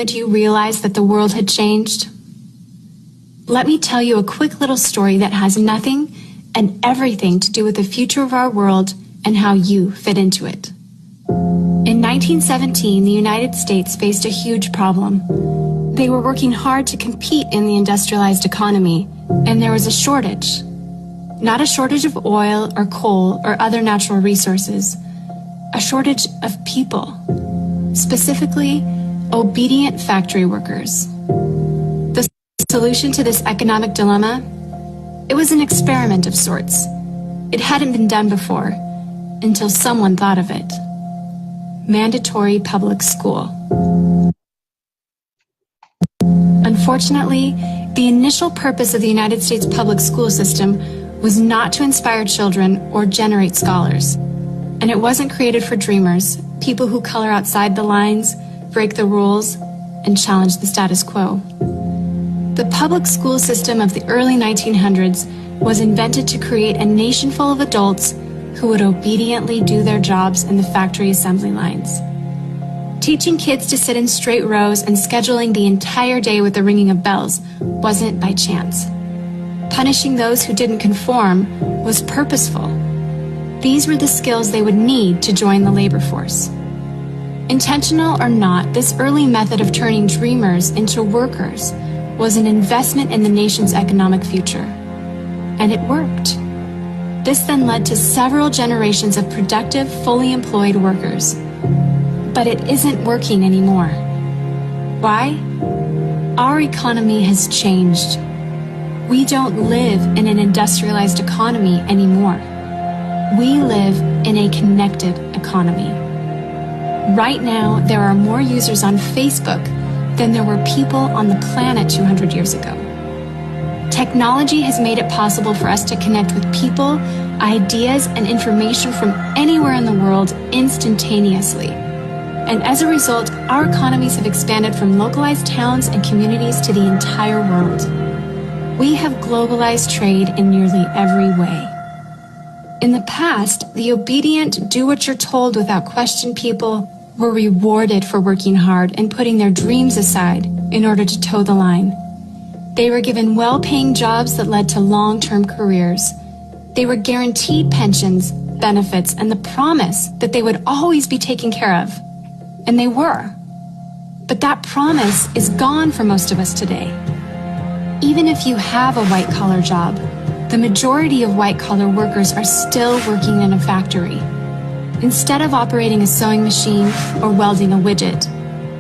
moment you realized that the world had changed? Let me tell you a quick little story that has nothing and everything to do with the future of our world and how you fit into it. In 1917, the United States faced a huge problem. They were working hard to compete in the industrialized economy, and there was a shortage. Not a shortage of oil or coal or other natural resources, a shortage of people, specifically obedient factory workers. The solution to this economic dilemma? It was an experiment of sorts. It hadn't been done before, until someone thought of it. Mandatory public school. Unfortunately, the initial purpose of the United States public school system was not to inspire children or generate scholars. And it wasn't created for dreamers, people who color outside the lines, break the rules, and challenge the status quo. The public school system of the early 1900s was invented to create a nation full of adults who would obediently do their jobs in the factory assembly lines. Teaching kids to sit in straight rows and scheduling the entire day with the ringing of bells wasn't by chance. Punishing those who didn't conform was purposeful. These were the skills they would need to join the labor force. Intentional or not, this early method of turning dreamers into workers was an investment in the nation's economic future. And it worked. This then led to several generations of productive, fully employed workers. But it isn't working anymore. Why? Our economy has changed. We don't live in an industrialized economy anymore. We live in a connected economy. Right now, there are more users on Facebook than there were people on the planet 200 years ago. Technology has made it possible for us to connect with people, ideas, and information from anywhere in the world instantaneously. And as a result, our economies have expanded from localized towns and communities to the entire world. We have globalized trade in nearly every way. In the past, the obedient, do-what-you're-told without question people were rewarded for working hard and putting their dreams aside in order to toe the line. They were given well-paying jobs that led to long-term careers. They were guaranteed pensions, benefits, and the promise that they would always be taken care of. And they were. But that promise is gone for most of us today. Even if you have a white-collar job, the majority of white-collar workers are still working in a factory. Instead of operating a sewing machine or welding a widget,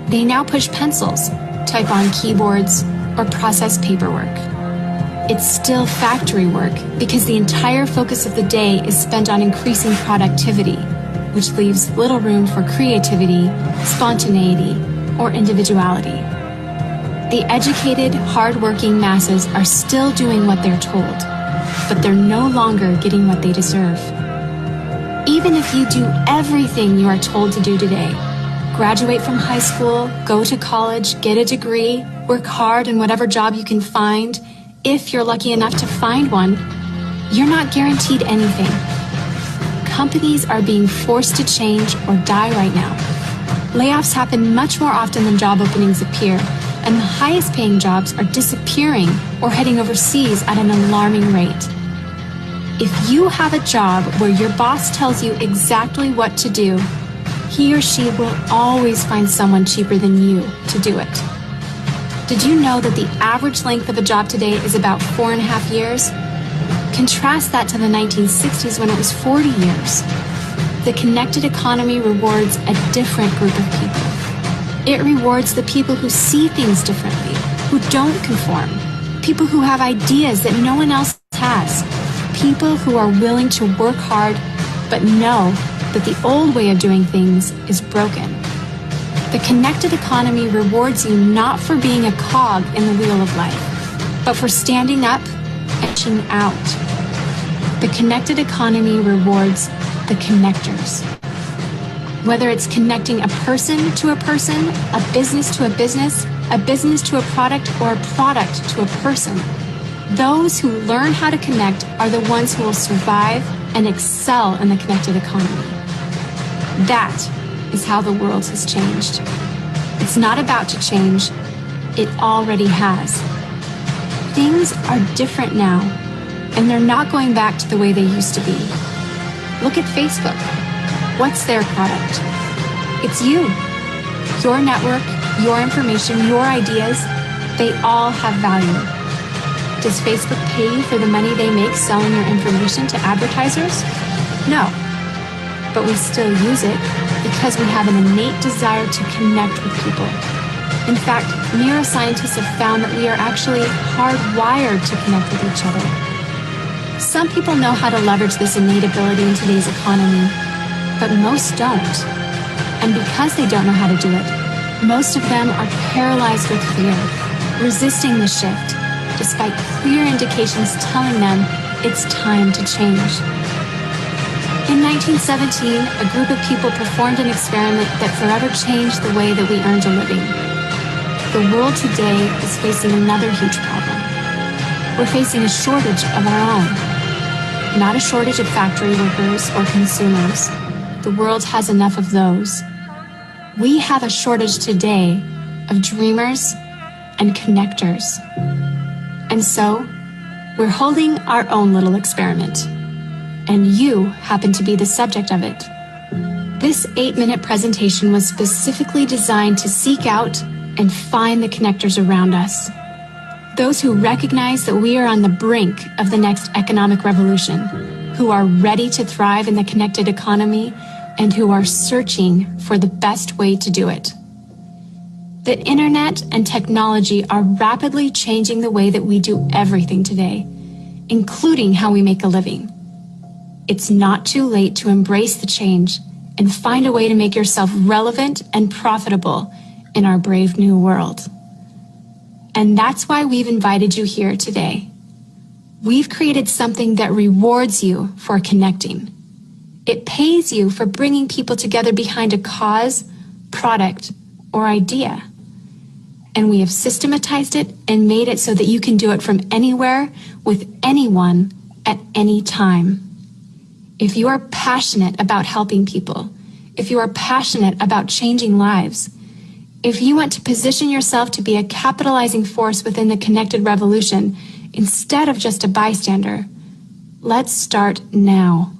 they now push pencils, type on keyboards, or process paperwork. It's still factory work because the entire focus of the day is spent on increasing productivity, which leaves little room for creativity, spontaneity, or individuality. The educated, hard-working masses are still doing what they're told, but they're no longer getting what they deserve. Even if you do everything you are told to do today, graduate from high school, go to college, get a degree, work hard in whatever job you can find, if you're lucky enough to find one, you're not guaranteed anything. Companies are being forced to change or die right now. Layoffs happen much more often than job openings appear, and the highest paying jobs are disappearing or heading overseas at an alarming rate. If you have a job where your boss tells you exactly what to do, he or she will always find someone cheaper than you to do it. Did you know that the average length of a job today is about 4.5 years? Contrast that to the 1960s when it was 40 years. The connected economy rewards a different group of people. It rewards the people who see things differently, who don't conform, people who have ideas that no one else has, people who are willing to work hard but know that the old way of doing things is broken. The connected economy rewards you not for being a cog in the wheel of life, but for standing up and reaching out. The connected economy rewards the connectors. Whether it's connecting a person to a person, a business to a business to a product, or a product to a person, those who learn how to connect are the ones who will survive and excel in the connected economy. That is how the world has changed. It's not about to change. It already has. Things are different now, and they're not going back to the way they used to be. Look at Facebook. What's their product? It's you. Your network, your information, your ideas, they all have value. Does Facebook pay you for the money they make selling your information to advertisers? No. But we still use it because we have an innate desire to connect with people. In fact, neuroscientists have found that we are actually hardwired to connect with each other. Some people know how to leverage this innate ability in today's economy, but most don't. And because they don't know how to do it, most of them are paralyzed with fear, resisting the shift, despite clear indications telling them it's time to change. In 1917, a group of people performed an experiment that forever changed the way that we earned a living. The world today is facing another huge problem. We're facing a shortage of our own. Not a shortage of factory workers or consumers. The world has enough of those. We have a shortage today of dreamers and connectors. And so, we're holding our own little experiment. And you happen to be the subject of it. This 8-minute presentation was specifically designed to seek out and find the connectors around us. Those who recognize that we are on the brink of the next economic revolution, who are ready to thrive in the connected economy, and who are searching for the best way to do it. The internet and technology are rapidly changing the way that we do everything today, including how we make a living. It's not too late to embrace the change and find a way to make yourself relevant and profitable in our brave new world. And that's why we've invited you here today. We've created something that rewards you for connecting. It pays you for bringing people together behind a cause, product, or idea. And we have systematized it and made it so that you can do it from anywhere with anyone at any time. If you are passionate about helping people, if you are passionate about changing lives, if you want to position yourself to be a capitalizing force within the connected revolution instead of just a bystander, let's start now.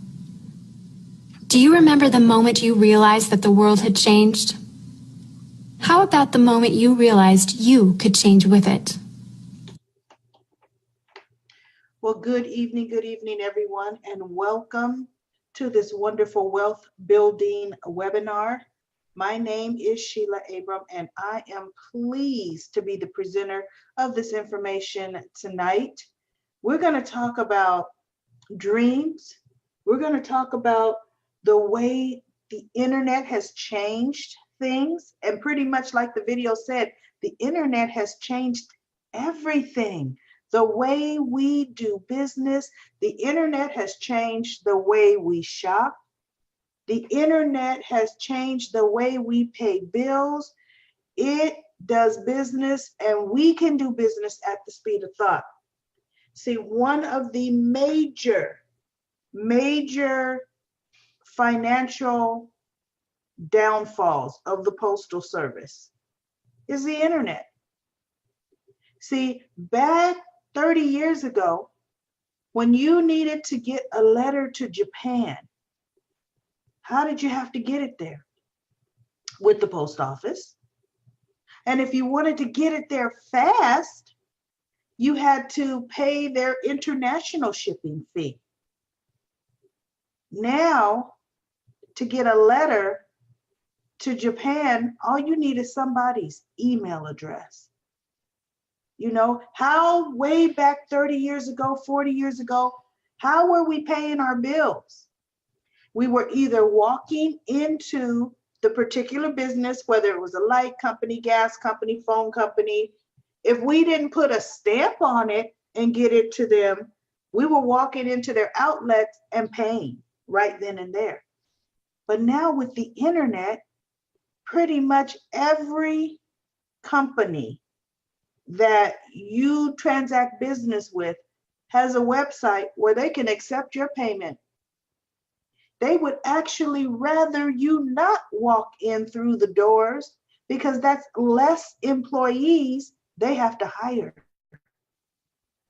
Do you remember the moment you realized that the world had changed? How about the moment you realized you could change with it? Well, good evening, everyone, and welcome to this wonderful wealth building webinar. My name is Sheila Abram, and I am pleased to be the presenter of this information tonight. We're going to talk about dreams. We're going to talk about the way the internet has changed things, and pretty much like the video said, the internet has changed everything. The way we do business, the internet has changed the way we shop. The internet has changed the way we pay bills. It does business, and we can do business at the speed of thought. See, one of the major financial downfalls of the Postal Service is the internet. See, back 30 years ago, when you needed to get a letter to Japan, how did you have to get it there? With the post office. And if you wanted to get it there fast, you had to pay their international shipping fee. Now, to get a letter to Japan, all you need is somebody's email address. You know, how way back 30 years ago, 40 years ago, how were we paying our bills? We were either walking into the particular business, whether it was a light company, gas company, phone company. If we didn't put a stamp on it and get it to them, we were walking into their outlets and paying right then and there. But now with the internet, pretty much every company that you transact business with has a website where they can accept your payment. They would actually rather you not walk in through the doors because that's less employees they have to hire.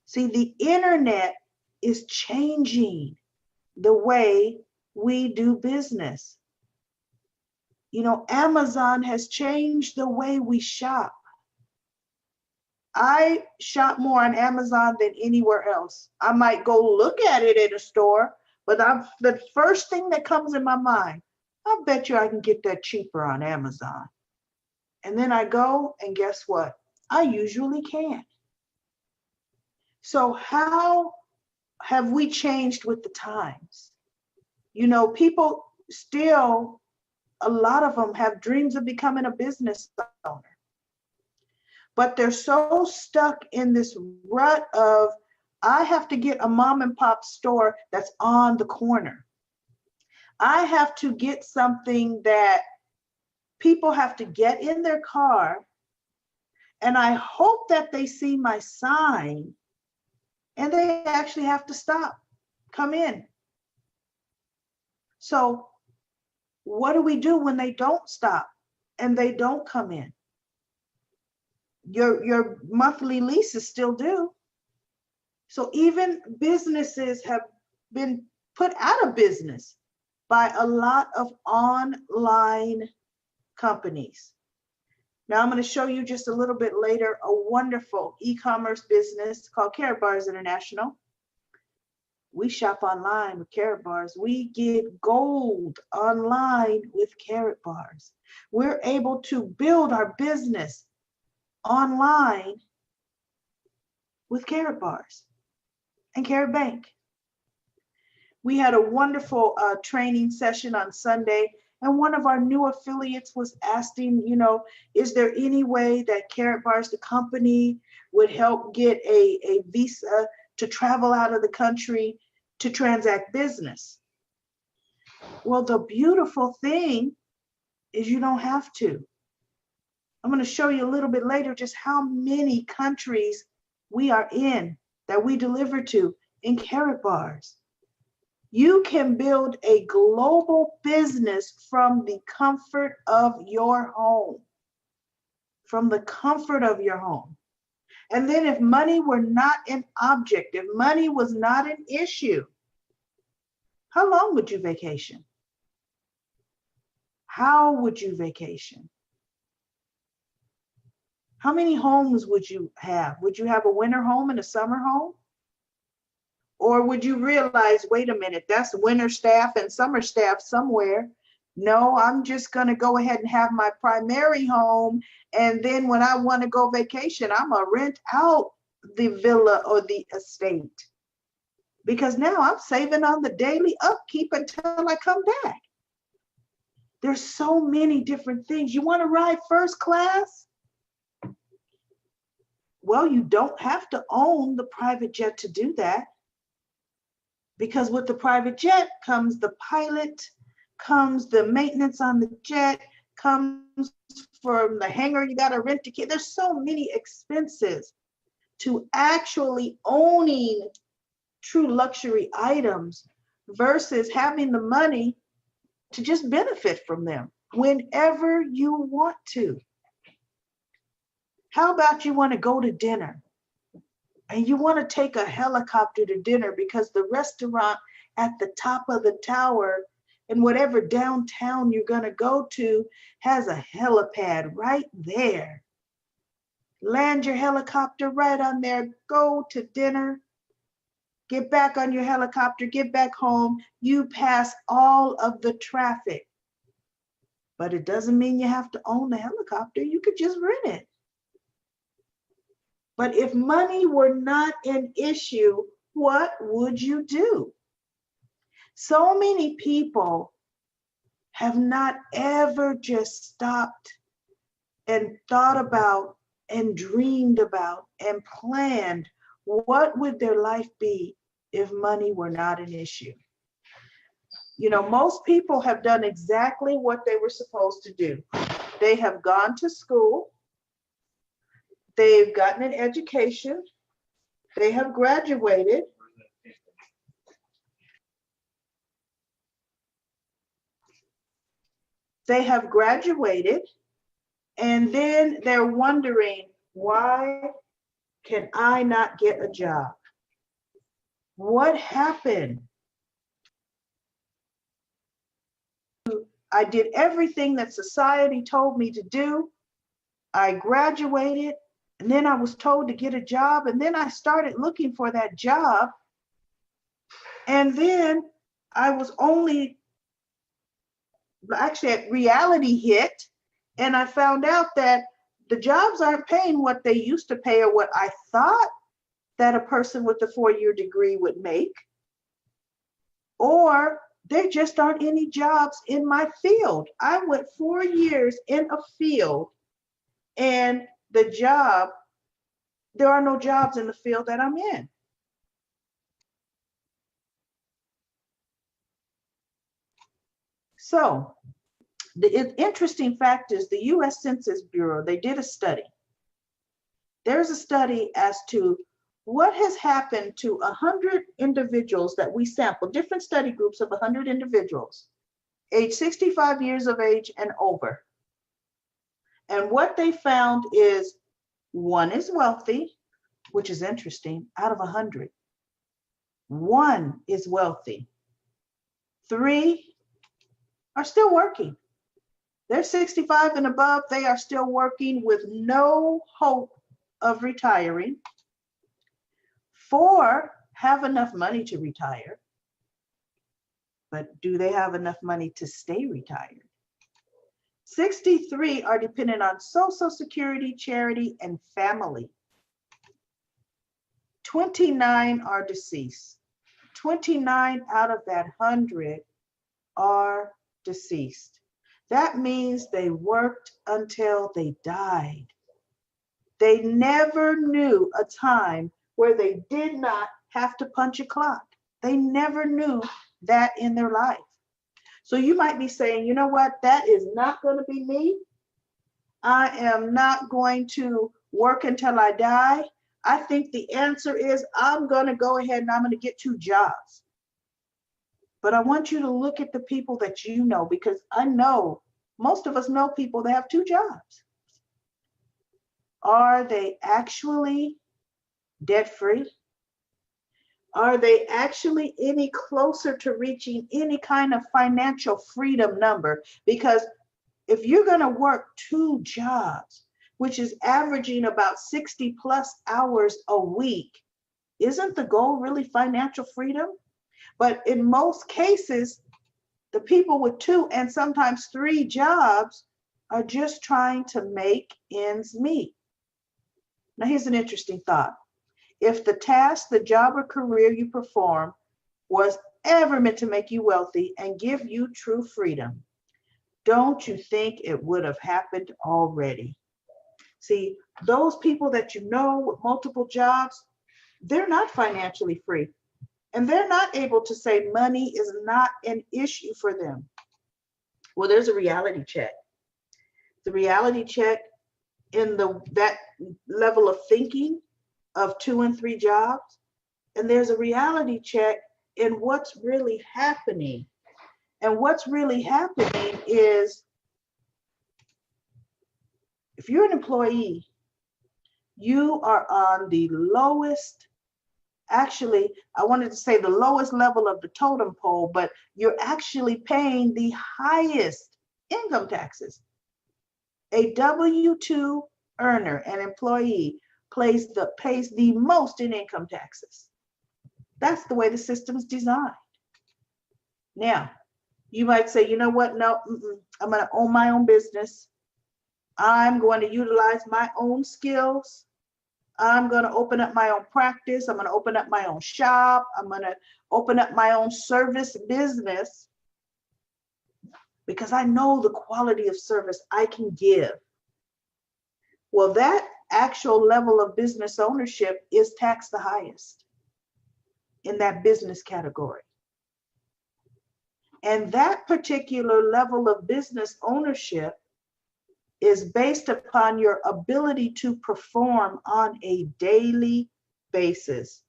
See, the internet is changing the way we do business. You know, Amazon has changed the way we shop. I shop more on Amazon than anywhere else. I might go look at it in a store, but the first thing that comes in my mind, I bet you I can get that cheaper on Amazon. And then I go, and guess what? I usually can. So how have we changed with the times? You know, people still, a lot of them have dreams of becoming a business owner, but they're so stuck in this rut of, I have to get a mom and pop store that's on the corner. I have to get something that people have to get in their car, and I hope that they see my sign and they actually have to stop, come in. So what do we do when they don't stop and they don't come in? Your monthly lease is still due. So even businesses have been put out of business by a lot of online companies. Now I'm going to show you just a little bit later a wonderful e-commerce business called Karatbars International. We shop online with Karatbars. We get gold online with Karatbars. We're able to build our business online with Karatbars and Karat Bank. We had a wonderful training session on Sunday, and one of our new affiliates was asking, you know, is there any way that Karatbars, the company, would help get a visa to travel out of the country to transact business? Well, the beautiful thing is you don't have to. I'm going to show you a little bit later just how many countries we are in that we deliver to in Karatbars. You can build a global business from the comfort of your home. From the comfort of your home. And then if money were not an object, if money was not an issue, how long would you vacation? How would you vacation? How many homes would you have? Would you have a winter home and a summer home? Or would you realize, wait a minute, that's winter staff and summer staff somewhere. No, I'm just going to go ahead and have my primary home. And then when I want to go vacation, I'm going to rent out the villa or the estate. Because now I'm saving on the daily upkeep until I come back. There's so many different things. You want to ride first class? Well, you don't have to own the private jet to do that. Because with the private jet comes the pilot, comes the maintenance on the jet, comes from the hangar, you got to rent a kit. There's so many expenses to actually owning true luxury items versus having the money to just benefit from them whenever you want to. How about you want to go to dinner and you want to take a helicopter to dinner because the restaurant at the top of the tower in whatever downtown you're going to go to has a helipad right there. Land your helicopter right on there, go to dinner, get back on your helicopter, get back home. You pass all of the traffic. But it doesn't mean you have to own the helicopter. You could just rent it. But if money were not an issue, what would you do? So many people have not ever just stopped and thought about and dreamed about and planned what would their life be if money were not an issue. You know, most people have done exactly what they were supposed to do. They have gone to school. They've gotten an education. They have graduated. They have graduated And then they're wondering, why can I not get a job? What happened? I did everything that society told me to do. I graduated, and then I was told to get a job, and then I started looking for that job. And then I was reality hit, and I found out that the jobs aren't paying what they used to pay or what I thought that a person with a 4-year degree would make, or there just aren't any jobs in my field. I went 4 years in a field, and there are no jobs in the field that I'm in. So the interesting fact is the US Census Bureau, they did a study. There's a study as to what has happened to 100 individuals that we sampled, different study groups of 100 individuals, age 65 years of age and over. And what they found is 1 is wealthy, which is interesting, out of 100. 1 is wealthy. 3 are still working. They're 65 and above. They are still working with no hope of retiring. 4 have enough money to retire, but do they have enough money to stay retired? 63 are dependent on Social Security, charity, and family. 29 are deceased. 29 out of that 100 are deceased. That means they worked until they died. They never knew a time where they did not have to punch a clock. They never knew that in their life. So you might be saying, you know what, that is not going to be me. I am not going to work until I die. I think the answer is I'm going to go ahead and I'm going to get 2 jobs. But I want you to look at the people that you know, because I know most of us know people that have 2 jobs. Are they actually debt-free? Are they actually any closer to reaching any kind of financial freedom number? Because if you're going to work 2 jobs, which is averaging about 60 plus hours a week, isn't the goal really financial freedom? But in most cases, the people with 2 and sometimes 3 jobs are just trying to make ends meet. Now, here's an interesting thought. If the task, the job, or career you perform was ever meant to make you wealthy and give you true freedom, don't you think it would have happened already? See, those people that you know with multiple jobs, they're not financially free. And they're not able to say money is not an issue for them. Well, there's a reality check. The reality check in that level of thinking of 2 and 3 jobs. And there's a reality check in what's really happening. And what's really happening is, if you're an employee, you are on the lowest, actually, I wanted to say the lowest level of the totem pole, but you're actually paying the highest income taxes. A W-2 earner, an employee, pays the most in income taxes. That's the way the system's designed. Now, you might say, you know what? No, I'm going to own my own business. I'm going to utilize my own skills. I'm going to open up my own practice. I'm going to open up my own shop. I'm going to open up my own service business because I know the quality of service I can give. Well, that actual level of business ownership is taxed the highest in that business category. And that particular level of business ownership is based upon your ability to perform on a daily basis.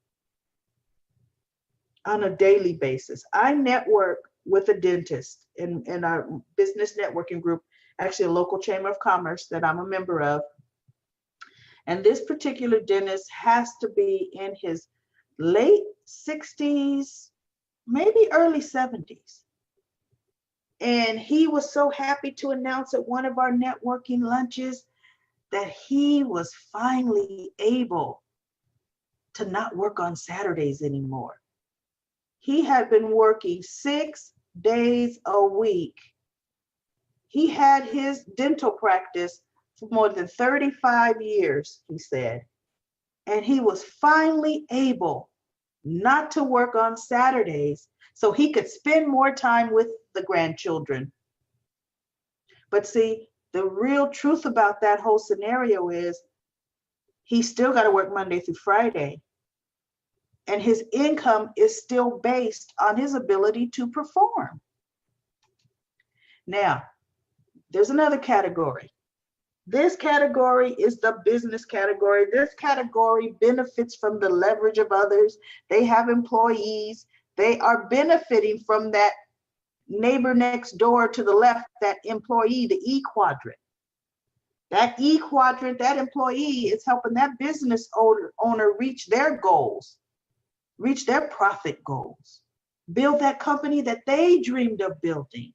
On a daily basis. I network with a dentist in our business networking group, actually a local chamber of commerce that I'm a member of. And this particular dentist has to be in his late 60s, maybe early 70s. And he was so happy to announce at one of our networking lunches that he was finally able to not work on Saturdays anymore. He had been working 6 days a week. He had his dental practice for more than 35 years, he said. And he was finally able not to work on Saturdays so he could spend more time with the grandchildren. But see, the real truth about that whole scenario is he still got to work Monday through Friday. And his income is still based on his ability to perform. Now, there's another category. This category is the business category. This category benefits from the leverage of others. They have employees. They are benefiting from that neighbor next door to the left, that employee, the E quadrant. That E quadrant, that employee is helping that business owner reach their goals, reach their profit goals, build that company that they dreamed of building,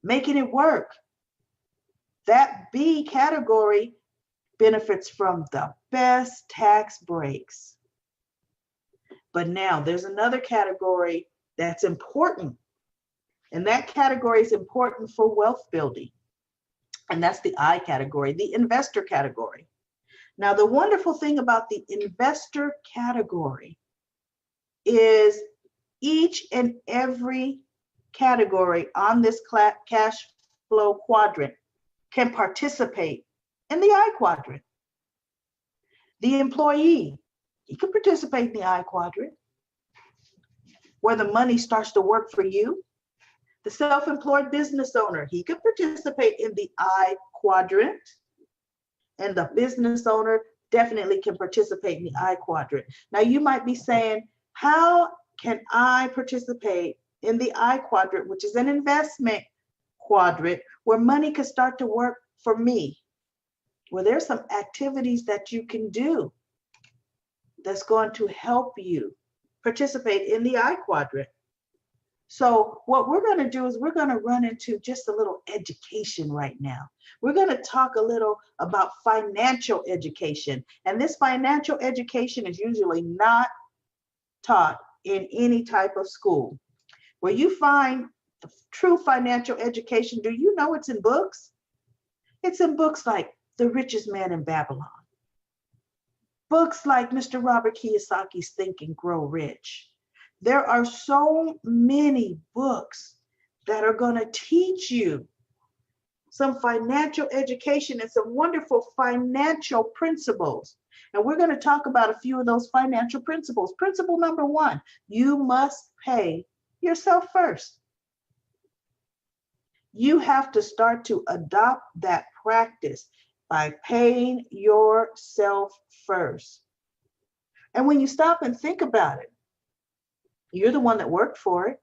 making it work. That B category benefits from the best tax breaks. But now there's another category that's important. And that category is important for wealth building. And that's the I category, the investor category. Now, the wonderful thing about the investor category is each and every category on this cash flow quadrant can participate in the I quadrant. The employee, he can participate in the I quadrant, where the money starts to work for you. The self-employed business owner, he can participate in the I quadrant, and the business owner definitely can participate in the I quadrant. Now you might be saying, how can I participate in the I quadrant, which is an investment quadrant where money can start to work for me? Well, there's some activities that you can do that's going to help you participate in the I quadrant. So what we're going to do is we're going to run into just a little education right now. We're going to talk a little about financial education. And this financial education is usually not taught in any type of school. Where you find the true financial education, do you know it's in books? It's in books like The Richest Man in Babylon. Books like Mr. Robert Kiyosaki's Think and Grow Rich. There are so many books that are going to teach you some financial education and some wonderful financial principles. And we're going to talk about a few of those financial principles. Principle number 1, you must pay yourself first. You have to start to adopt that practice by paying yourself first. And when you stop and think about it, you're the one that worked for it.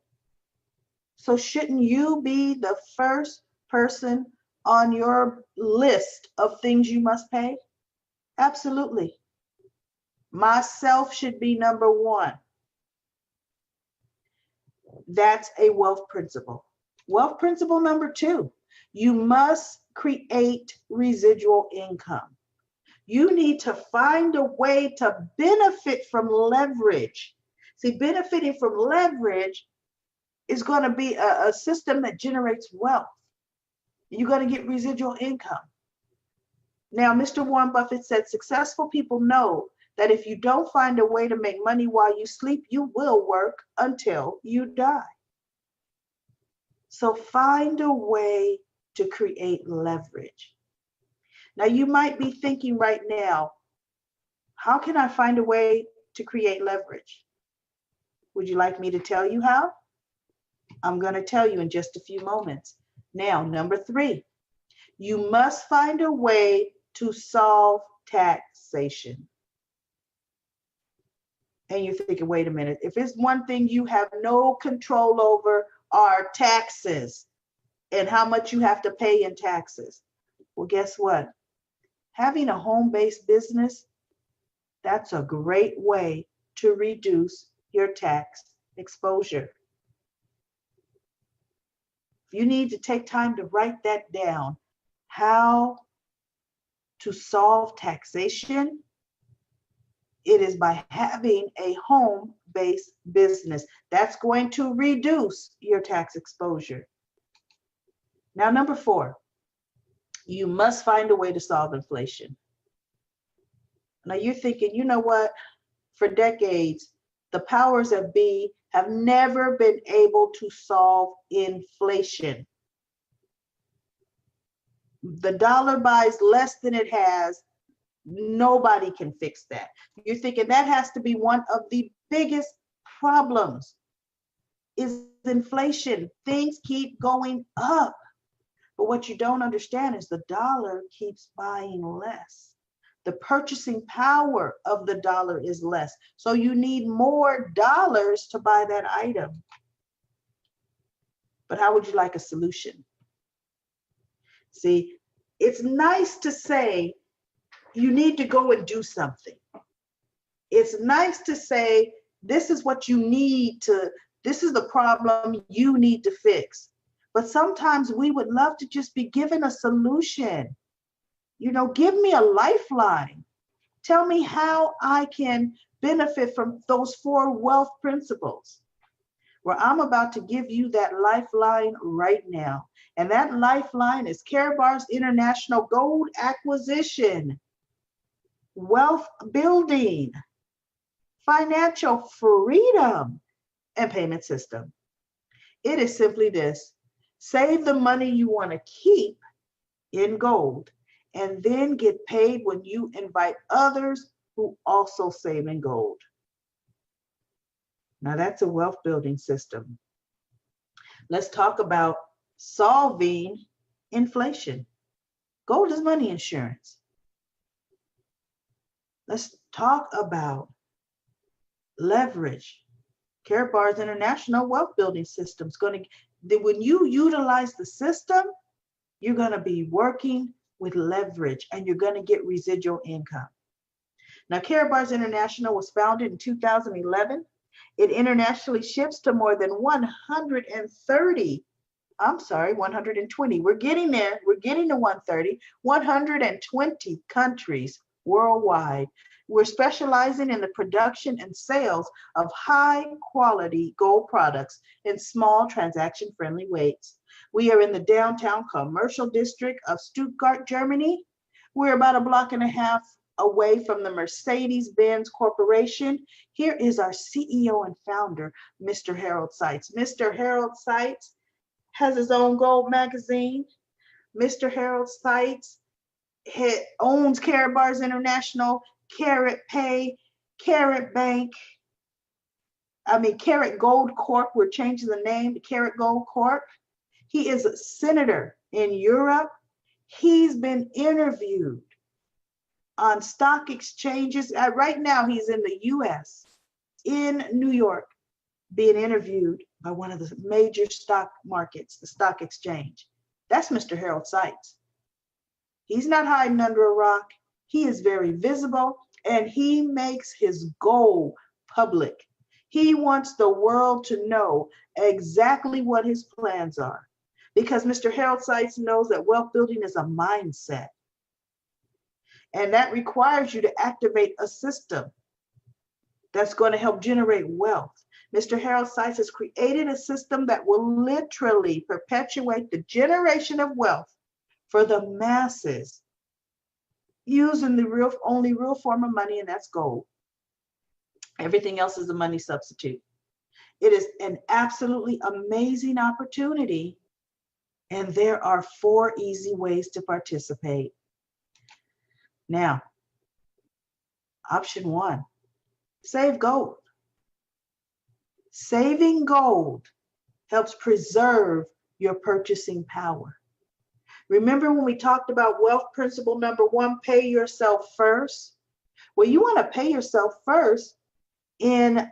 So shouldn't you be the first person on your list of things you must pay? Absolutely. Myself should be number 1. That's a wealth principle. Wealth principle number 2, you must create residual income. You need to find a way to benefit from leverage. See, benefiting from leverage is going to be a system that generates wealth. You're going to get residual income. Now, Mr. Warren Buffett said, successful people know that if you don't find a way to make money while you sleep, you will work until you die. So find a way to create leverage. Now, you might be thinking right now, how can I find a way to create leverage? Would you like me to tell you how? I'm going to tell you in just a few moments. Now, number 3, you must find a way to solve taxation. And you're thinking, wait a minute, if it's one thing you have no control over are taxes. and how much you have to pay in taxes. Well, guess what? Having a home-based business, that's a great way to reduce your tax exposure. You need to take time to write that down. How to solve taxation? It is by having a home-based business. That's going to reduce your tax exposure. Now, number 4, you must find a way to solve inflation. Now you're thinking, you know what? For decades, the powers that be have never been able to solve inflation. The dollar buys less than it has. Nobody can fix that. You're thinking that has to be one of the biggest problems is inflation. Things keep going up. But what you don't understand is the dollar keeps buying less. The purchasing power of the dollar is less. So you need more dollars to buy that item. But how would you like a solution? See, it's nice to say you need to go and do something. It's nice to say, this is what you need to, this is the problem you need to fix. But sometimes we would love to just be given a solution. You know, give me a lifeline. Tell me how I can benefit from those 4 wealth principles. Well, I'm about to give you that lifeline right now. And that lifeline is Karatbars International Gold Acquisition, Wealth Building, Financial Freedom, and Payment System. It is simply this: save the money you want to keep in gold, and then get paid when you invite others who also save in gold. Now that's a wealth building system. Let's talk about solving inflation. Gold is money insurance. Let's talk about leverage. Karatbars International Wealth Building System is going to, when you utilize the system, you're going to be working with leverage and you're going to get residual income. Now, Karatbars International was founded in 2011. It internationally ships to more than 120. We're getting there. We're getting to 130, 120 countries worldwide. We're specializing in the production and sales of high quality gold products in small transaction friendly weights. We are in the downtown commercial district of Stuttgart, Germany. We're about a block and a half away from the Mercedes-Benz Corporation. Here is our CEO and founder, Mr. Harold Seitz. Mr. Harold Seitz has his own gold magazine. Mr. Harold Seitz owns Karatbars International, Karat Pay, Karat Bank, Karat Gold Corp. We're changing the name to Karat Gold Corp. He is a senator in Europe. He's been interviewed on stock exchanges. Right now, he's in the US, in New York, being interviewed by one of the major stock markets, the stock exchange. That's Mr. Harold Seitz. He's not hiding under a rock. He is very visible, and he makes his goal public. He wants the world to know exactly what his plans are, because Mr. Harold Seitz knows that wealth building is a mindset. And that requires you to activate a system that's going to help generate wealth. Mr. Harold Seitz has created a system that will literally perpetuate the generation of wealth for the masses, using the only real form of money, and that's gold. Everything else is a money substitute. It is an absolutely amazing opportunity, and there are 4 easy ways to participate. Now, option 1, save gold. Saving gold helps preserve your purchasing power. Remember when we talked about wealth principle number 1, pay yourself first? Well, you want to pay yourself first in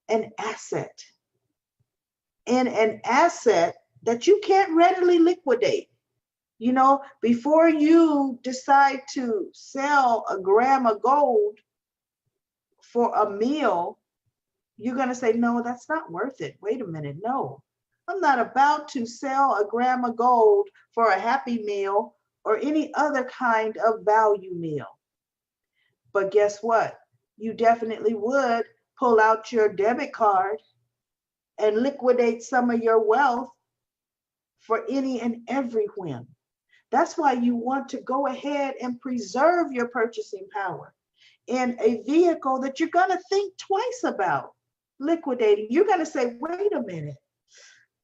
an asset. In an asset that you can't readily liquidate. You know, before you decide to sell a gram of gold for a meal, you're going to say, no, that's not worth it. Wait a minute. No, I'm not about to sell a gram of gold for a Happy Meal or any other kind of value meal. But guess what? You definitely would pull out your debit card and liquidate some of your wealth for any and every whim. That's why you want to go ahead and preserve your purchasing power in a vehicle that you're going to think twice about liquidating. You're going to say, wait a minute,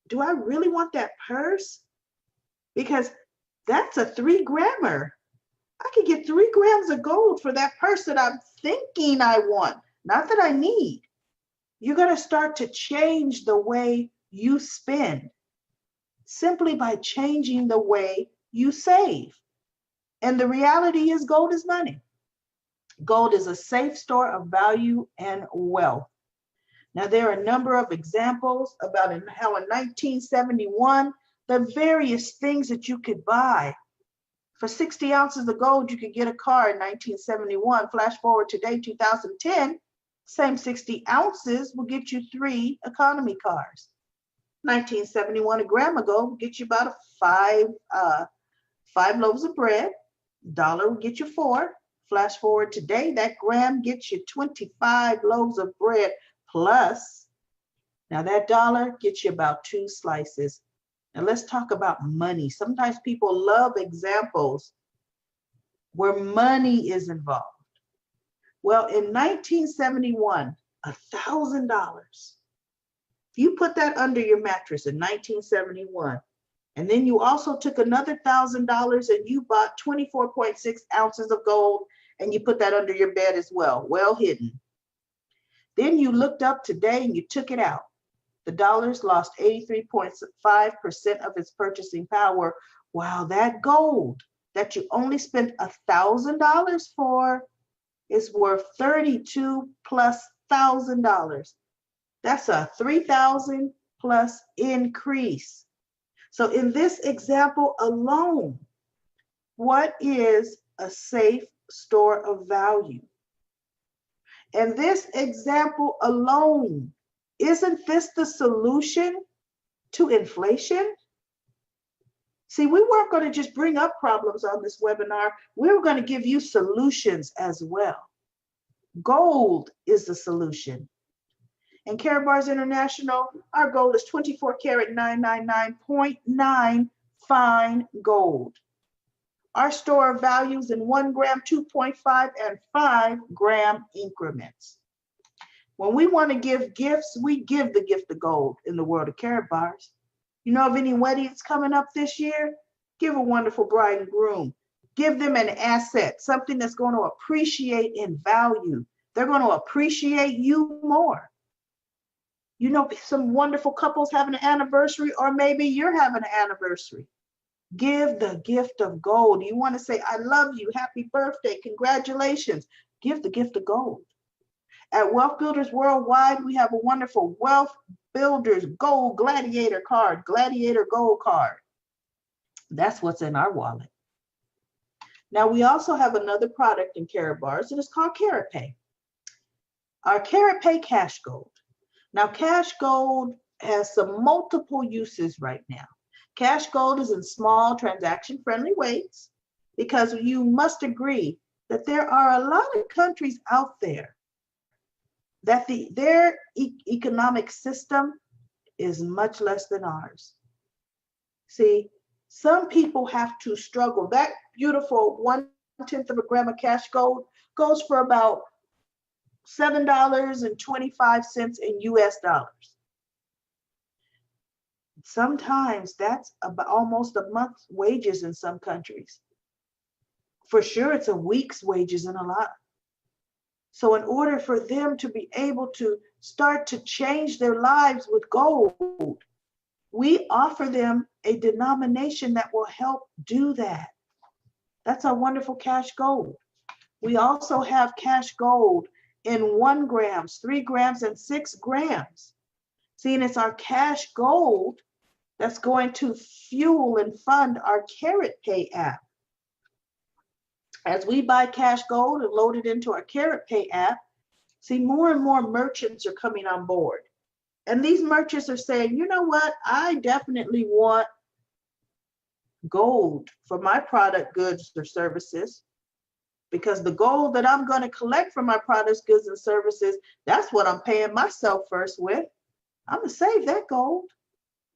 do I really want that purse? Because that's a 3-grammer. I could get 3 grams of gold for that purse that I'm thinking I want, not that I need. You're going to start to change the way you spend simply by changing the way you save. And the reality is gold is money. Gold is a safe store of value and wealth. Now, there are a number of examples about how in 1971, the various things that you could buy. For 60 ounces of gold, you could get a car in 1971. Flash forward today, 2010, same 60 ounces will get you 3 economy cars. 1971, a gram of gold will get you about five loaves of bread. Dollar will get you 4. Flash forward today, that gram gets you 25 loaves of bread plus. Now that dollar gets you about 2 slices. Now let's talk about money. Sometimes people love examples where money is involved. Well, in 1971, $1,000. If you put that under your mattress in 1971, and then you also took another $1,000 and you bought 24.6 ounces of gold and you put that under your bed as well, well hidden. Then you looked up today and you took it out. The dollars lost 83.5% of its purchasing power, while that gold that you only spent $1,000 for is worth $32,000+. That's a 3,000 plus increase. So in this example alone, what is a safe store of value? And this example alone, isn't this the solution to inflation? See, we weren't going to just bring up problems on this webinar. We were going to give you solutions as well. Gold is the solution. And Karatbars International, our gold is 24 karat 999.9 fine gold. Our store of values in 1 gram, 2.5, and 5 gram increments. When we want to give gifts, we give the gift of gold in the world of Karatbars. You know of any weddings coming up this year? Give a wonderful bride and groom. Give them an asset, something that's going to appreciate in value. They're going to appreciate you more. You know, some wonderful couples having an anniversary, or maybe you're having an anniversary. Give the gift of gold. You want to say, I love you, happy birthday, congratulations. Give the gift of gold. At Wealth Builders Worldwide, we have a wonderful Wealth Builders Gold Gladiator card, Gladiator Gold card. That's what's in our wallet. Now, we also have another product in Karatbars, and it's called KaratPay. Our KaratPay Cash Gold. Now, cash gold has some multiple uses right now. Cash gold is in small transaction-friendly ways because you must agree that there are a lot of countries out there that their economic system is much less than ours. See, some people have to struggle. That beautiful 1/10 of a gram of cash gold goes for about $7.25 in US dollars. Sometimes that's about almost a month's wages in some countries. For sure, it's a week's wages in a lot. So in order for them to be able to start to change their lives with gold, we offer them a denomination that will help do that. That's our wonderful cash gold. We also have cash gold in 1 grams, 3 grams, and 6 grams. See, and it's our cash gold that's going to fuel and fund our Karatpay app. As we buy cash gold and load it into our Karatpay app, see, more and more merchants are coming on board. And these merchants are saying, you know what, I definitely want gold for my product, goods, or services, because the gold that I'm going to collect from my products, goods, and services, that's what I'm paying myself first with. I'm going to save that gold.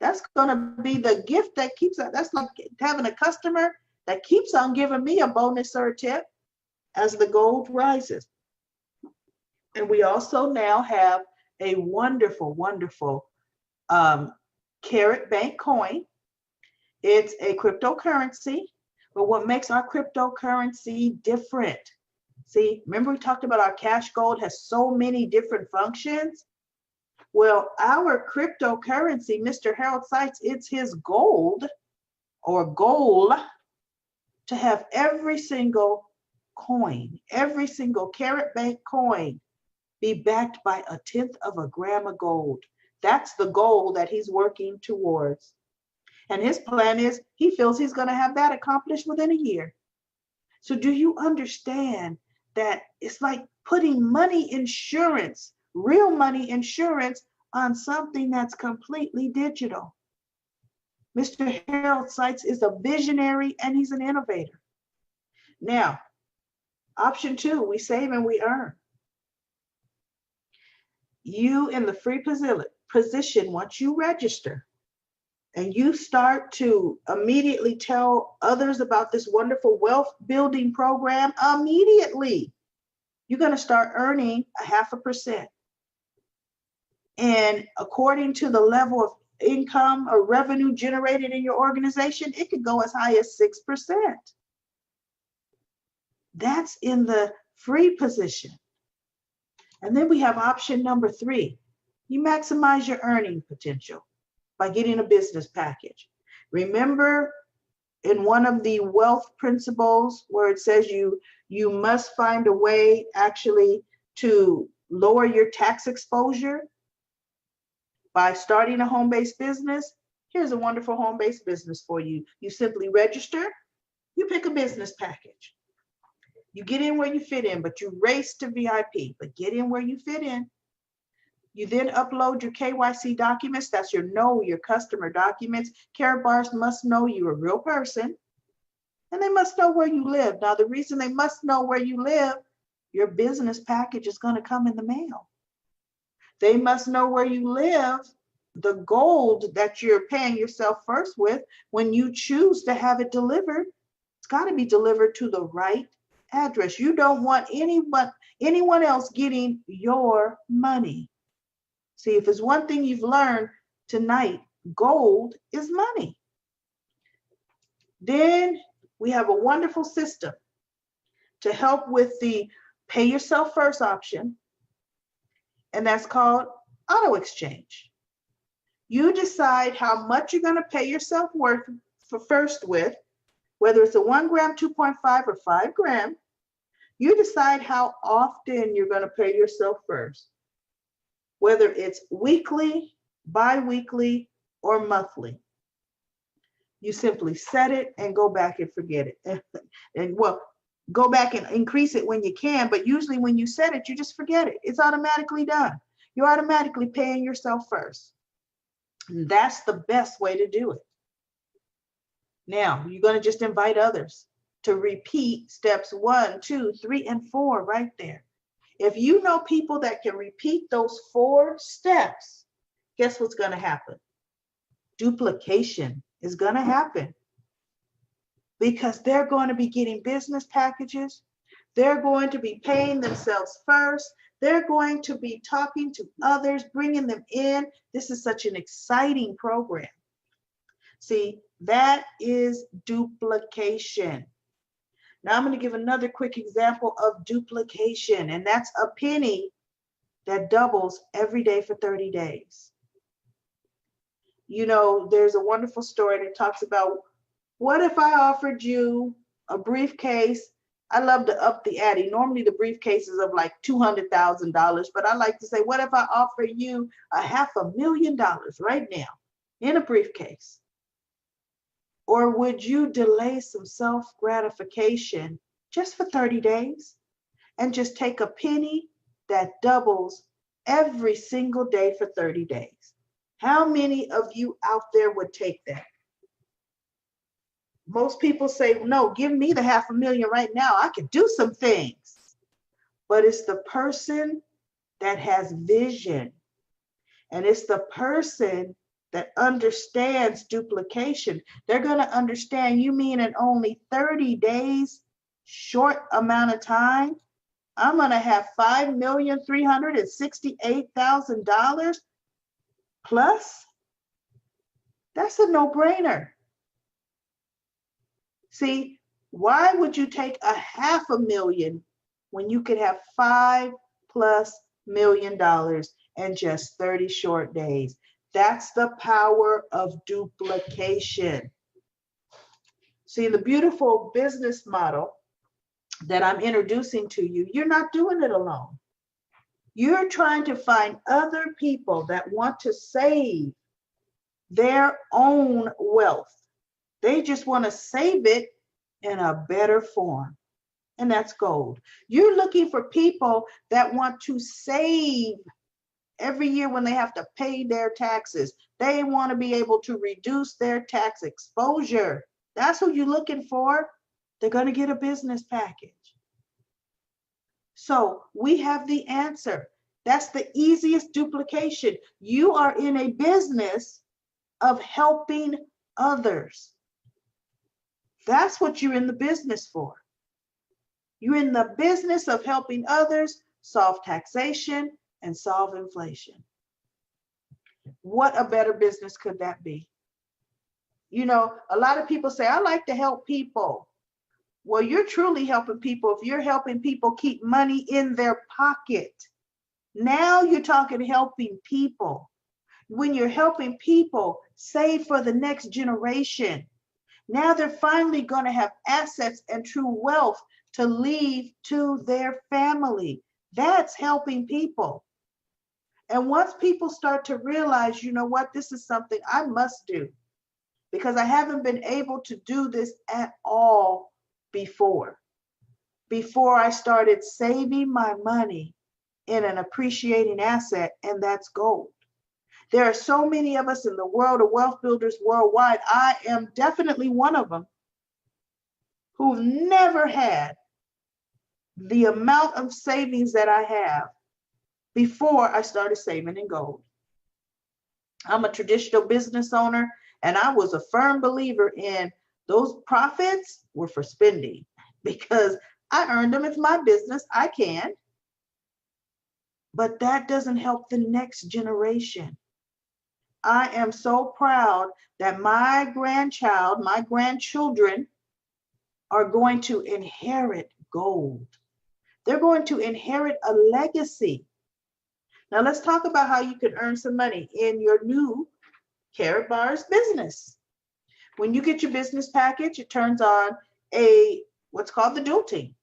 That's going to be the gift that keeps, that's like having a customer that keeps on giving me a bonus or a tip as the gold rises. And we also now have a wonderful, wonderful Karat Bank coin. It's a cryptocurrency, but what makes our cryptocurrency different? See, remember we talked about our cash gold has so many different functions? Well, our cryptocurrency, Mr. Harold Seitz, it's his gold or goal to have every single coin, every single Karat Bank coin be backed by 1/10 of a gram of gold. That's the goal that he's working towards. And his plan is he feels he's going to have that accomplished within a year. So do you understand that it's like putting money insurance, real money insurance, on something that's completely digital? Mr. Harold Seitz is a visionary and he's an innovator. Now, option 2, we save and we earn. You in the free position, once you register and you start to immediately tell others about this wonderful wealth building program, immediately you're going to start earning 0.5%. And according to the level of income or revenue generated in your organization, it could go as high as 6%. That's in the free position. And then we have option number 3. You maximize your earning potential by getting a business package. Remember in one of the wealth principles where it says you must find a way actually to lower your tax exposure by starting a home-based business? Here's a wonderful home-based business for you. You simply register, you pick a business package. You get in where you fit in, but you race to VIP, but get in where you fit in. You then upload your KYC documents. That's your customer documents. Karatbars must know you're a real person, and they must know where you live. Now, the reason they must know where you live, your business package is going to come in the mail. They must know where you live, the gold that you're paying yourself first with. When you choose to have it delivered, it's got to be delivered to the right address. You don't want anyone else getting your money. See, if it's one thing you've learned tonight, gold is money. Then we have a wonderful system to help with the pay yourself first option, and that's called auto exchange. You decide how much you're going to pay yourself first with, whether it's a 1 gram, 2.5, or 5 gram. You decide how often you're going to pay yourself first, whether it's weekly, bi-weekly, or monthly. You simply set it and go back and forget it. And well, go back and increase it when you can, but usually when you set it, you just forget it. It's automatically done. You're automatically paying yourself first. And that's the best way to do it. Now, you're going to just invite others to repeat steps 1, 2, 3, and 4 right there. If you know people that can repeat those 4 steps, guess what's going to happen? Duplication is going to happen, because they're going to be getting business packages. They're going to be paying themselves first. They're going to be talking to others, bringing them in. This is such an exciting program. See, that is duplication. Now I'm going to give another quick example of duplication, and that's a penny that doubles every day for 30 days. You know, there's a wonderful story that talks about, what if I offered you a briefcase? I love to up the ante. Normally the briefcase is of like $200,000, but I like to say, what if I offer you $500,000 right now? in a briefcase? Or would you delay some self-gratification just for 30 days and just take a penny that doubles every single day for 30 days? How many of you out there would take that? Most people say, no, give me the $500,000 right now. I could do some things. But it's the person that has vision. And it's the person that understands duplication. They're going to understand, you mean in only 30 days, short amount of time, I'm going to have $5,368,000 plus? That's a no-brainer. See, why would you take a $500,000 when you could have $5+ million in just 30 short days? That's the power of duplication. See, the beautiful business model that I'm introducing to you, you're not doing it alone. You're trying to find other people that want to save their own wealth. They just want to save it in a better form. And that's gold. You're looking for people that want to save every year when they have to pay their taxes. They want to be able to reduce their tax exposure. That's who you're looking for. They're going to get a business package. So we have the answer. That's the easiest duplication. You are in a business of helping others. That's what you're in the business for. You're in the business of helping others solve taxation and solve inflation. What a better business could that be? You know, a lot of people say, I like to help people. Well, you're truly helping people if you're helping people keep money in their pocket. Now you're talking helping people. When you're helping people save for the next generation, now they're finally going to have assets and true wealth to leave to their family. That's helping people. And once people start to realize, you know what, this is something I must do because I haven't been able to do this at all before I started saving my money in an appreciating asset, and that's gold. There are so many of us in the world of wealth builders worldwide. I am definitely one of them who've never had the amount of savings that I have before I started saving in gold. I'm a traditional business owner, and I was a firm believer in those profits were for spending because I earned them. It's my business. I can. But that doesn't help the next generation. I am so proud that my grandchild, my grandchildren are going to inherit gold. They're going to inherit a legacy. Now let's talk about how you can earn some money in your new Karatbars business. When you get your business package, it turns on what's called the dual team.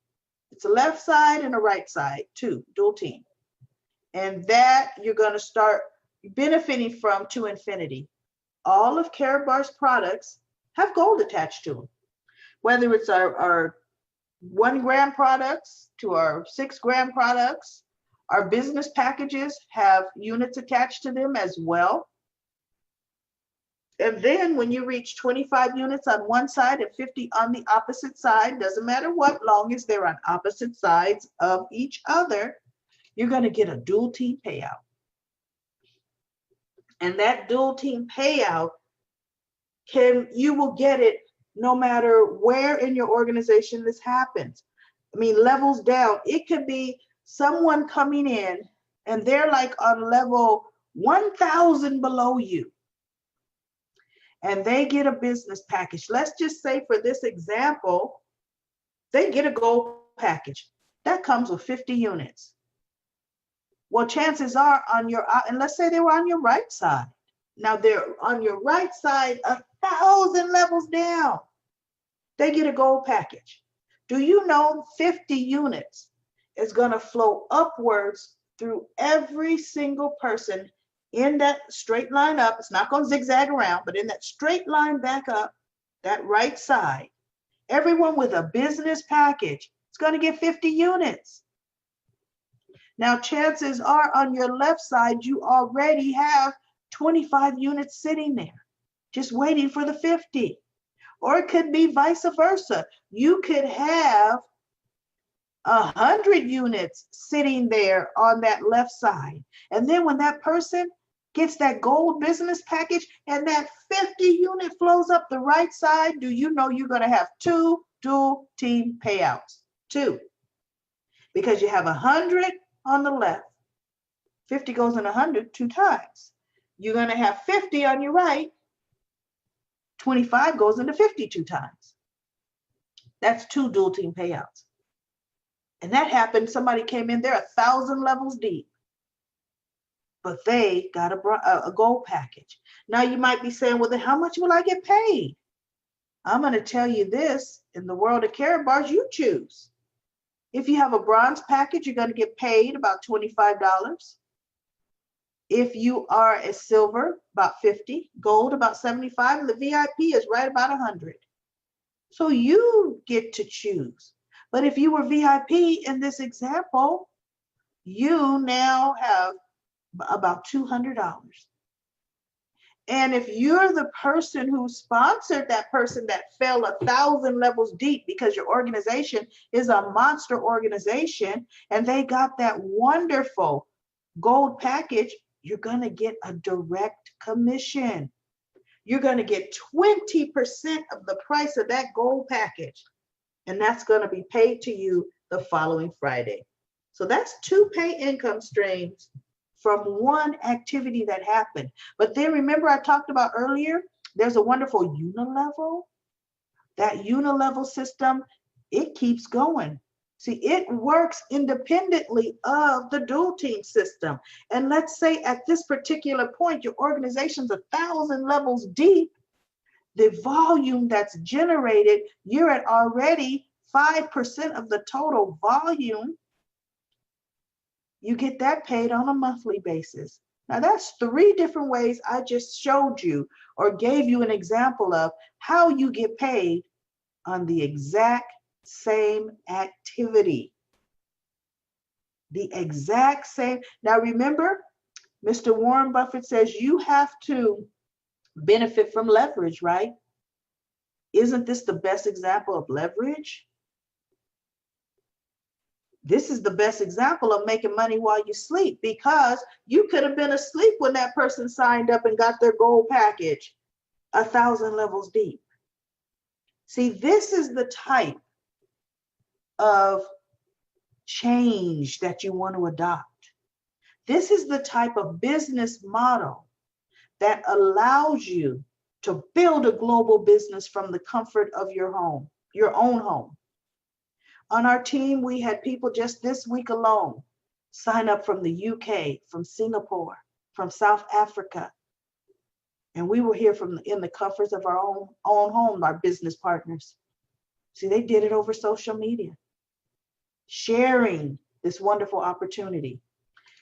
It's a left side and a right side, too, dual team. And that you're going to start benefiting from to infinity. All of Karatbars products have gold attached to them. Whether it's our 1 gram products to our 6 gram products, our business packages have units attached to them as well. And then when you reach 25 units on one side and 50 on the opposite side, doesn't matter what, long as they're on opposite sides of each other, you're going to get a dual team payout. And that dual team payout, you will get it no matter where in your organization this happens. I mean, levels down. It could be someone coming in and they're like on level 1,000 below you. And they get a business package. Let's just say for this example, they get a gold package. That comes with 50 units. Well, chances are and let's say they were on your right side. Now they're on your right side, 1,000 levels down. They get a gold package. Do you know 50 units is going to flow upwards through every single person In that straight line up, it's not going to zigzag around, but in that straight line back up, that right side, everyone with a business package is going to get 50 units. Now, chances are on your left side, you already have 25 units sitting there, just waiting for the 50. Or it could be vice versa. You could have 100 units sitting there on that left side. And then when that person gets that gold business package and that 50 unit flows up the right side, do you know you're going to have 2 dual team payouts? 2. Because you have 100 on the left. 50 goes in 100 2 times. You're going to have 50 on your right. 25 goes into 52 times. That's 2 dual team payouts. And that happened, somebody came in there 1,000 levels deep, but they got a gold package. Now you might be saying, well, then how much will I get paid? I'm going to tell you this, in the world of Karatbars, you choose. If you have a bronze package, you're going to get paid about $25. If you are a silver, about 50, gold, about 75, and the VIP is right about 100. So you get to choose. But if you were VIP in this example, you now have about $200. And if you're the person who sponsored that person that fell 1,000 levels deep because your organization is a monster organization and they got that wonderful gold package, you're going to get a direct commission. You're going to get 20% of the price of that gold package. And that's going to be paid to you the following Friday. So that's 2 pay income streams from one activity that happened. But then remember I talked about earlier, there's a wonderful unilevel. That unilevel system, it keeps going. See, it works independently of the dual team system. And let's say at this particular point, your organization's 1,000 levels deep. The volume that's generated, you're at already 5% of the total volume. You get that paid on a monthly basis. Now that's 3 different ways I just showed you or gave you an example of how you get paid on the exact same activity. The exact same. Now remember, Mr. Warren Buffett says you have to benefit from leverage, right? Isn't this the best example of leverage? This is the best example of making money while you sleep, because you could have been asleep when that person signed up and got their gold package 1,000 levels deep. See, this is the type of change that you want to adopt. This is the type of business model that allows you to build a global business from the comfort of your home, your own home. On our team, we had people just this week alone sign up from the UK, from Singapore, from South Africa. And we were here in the comforts of our own home, our business partners. See, they did it over social media, sharing this wonderful opportunity.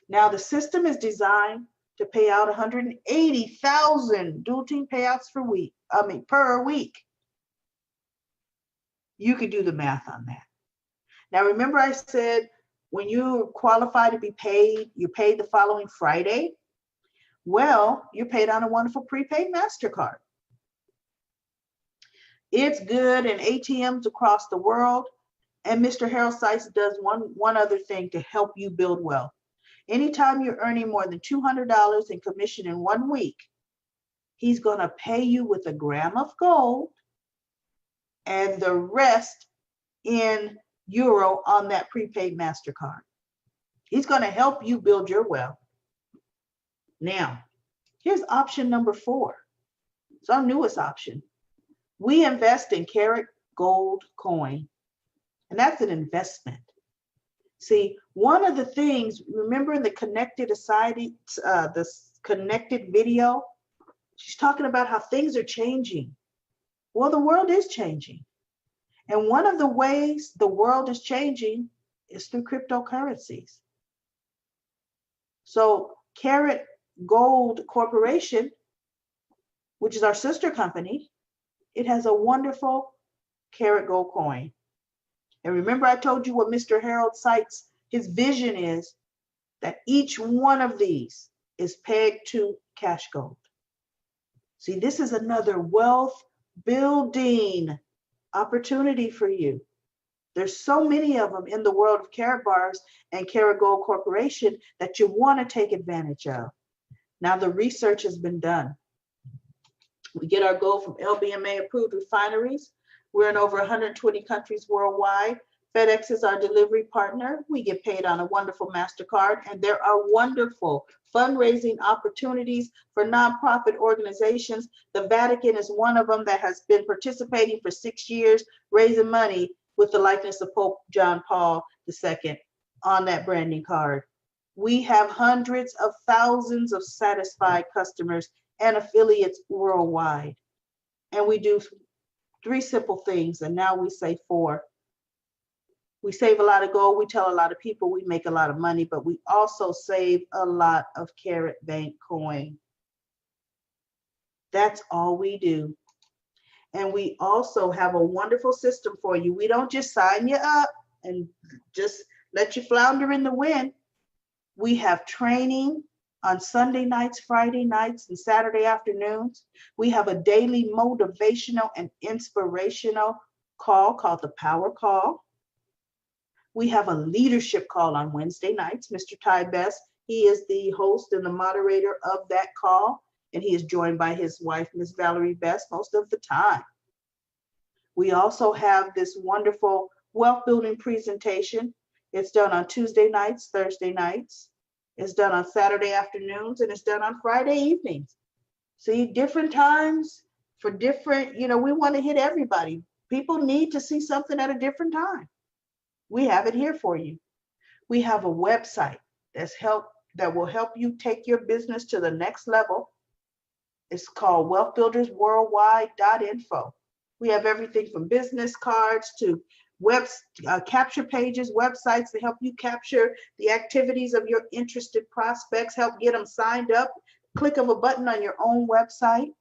Now, the system is designed to pay out 180,000 dual team payouts per week. You could do the math on that. Now, remember I said when you qualify to be paid, you're paid the following Friday. Well, you're paid on a wonderful prepaid MasterCard. It's good in ATMs across the world. And Mr. Harold Sykes does one other thing to help you build wealth. Anytime you're earning more than $200 in commission in 1 week, he's going to pay you with a gram of gold and the rest in euro on that prepaid MasterCard. He's going to help you build your wealth. Now, here's option number 4. It's our newest option. We invest in Karat Gold Coin, and that's an investment. See, one of the things, remember in the connected society, the connected video, she's talking about how things are changing. Well, the world is changing. And one of the ways the world is changing is through cryptocurrencies. So Karat Gold Corporation, which is our sister company, it has a wonderful karat gold coin. And remember, I told you what Mr. Harold Sykes, his vision is that each one of these is pegged to cash gold. See, this is another wealth building opportunity for you. There's so many of them in the world of Karatbars and Karat Gold Corporation that you want to take advantage of. Now, the research has been done. We get our gold from LBMA approved refineries. We're in over 120 countries worldwide. FedEx is our delivery partner. We get paid on a wonderful MasterCard, and there are wonderful fundraising opportunities for nonprofit organizations. The Vatican is one of them that has been participating for 6 years, raising money with the likeness of Pope John Paul II on that branding card. We have hundreds of thousands of satisfied customers and affiliates worldwide. And we do 3 simple things, and now we say 4. We save a lot of gold, we tell a lot of people, we make a lot of money, but we also save a lot of Karat Bank coin. That's all we do. And we also have a wonderful system for you. We don't just sign you up and just let you flounder in the wind. We have training on Sunday nights, Friday nights, and Saturday afternoons. We have a daily motivational and inspirational call called the Power Call. We have a leadership call on Wednesday nights. Mr. Ty Best, he is the host and the moderator of that call, and he is joined by his wife, Miss Valerie Best, most of the time. We also have this wonderful wealth building presentation. It's done on Tuesday nights, Thursday nights. It's done on Saturday afternoons, and it's done on Friday evenings. See, different times for different, we want to hit everybody. People need to see something at a different time. We have it here for you. We have a website that will help you take your business to the next level. It's called wealthbuildersworldwide.info. We have everything from business cards to capture pages, websites to help you capture the activities of your interested prospects, help get them signed up, click of a button on your own website.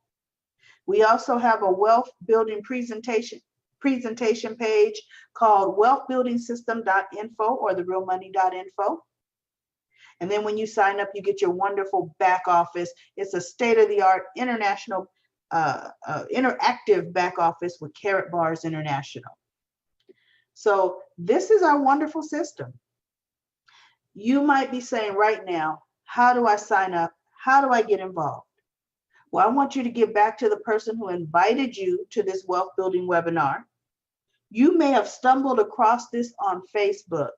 We also have a wealth building presentation page called wealthbuildingsystem.info or therealmoney.info. And then when you sign up, you get your wonderful back office. It's a state-of-the-art international interactive back office with Karatbars International. So this is our wonderful system. You might be saying right now, how do I sign up? How do I get involved? Well, I want you to get back to the person who invited you to this wealth building webinar. You may have stumbled across this on Facebook.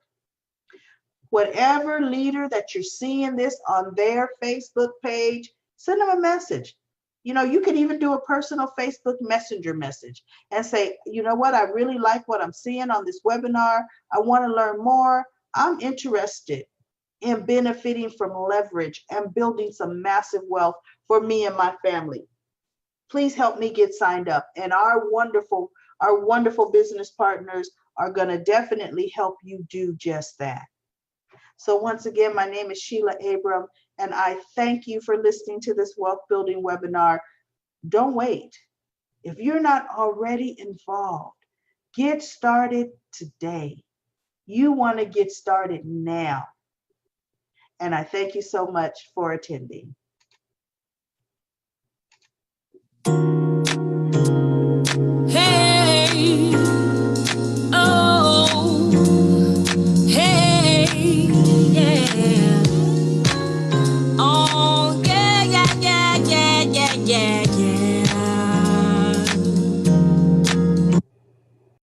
Whatever leader that you're seeing this on their Facebook page, send them a message. You can even do a personal Facebook Messenger message and say, you know what, I really like what I'm seeing on this webinar. I want to learn more. I'm interested in benefiting from leverage and building some massive wealth for me and my family. Please help me get signed up. And our wonderful business partners are going to definitely help you do just that. So once again, my name is Sheila Abram, and I thank you for listening to this wealth building webinar. Don't wait. If you're not already involved, get started today. You want to get started now. And I thank you so much for attending.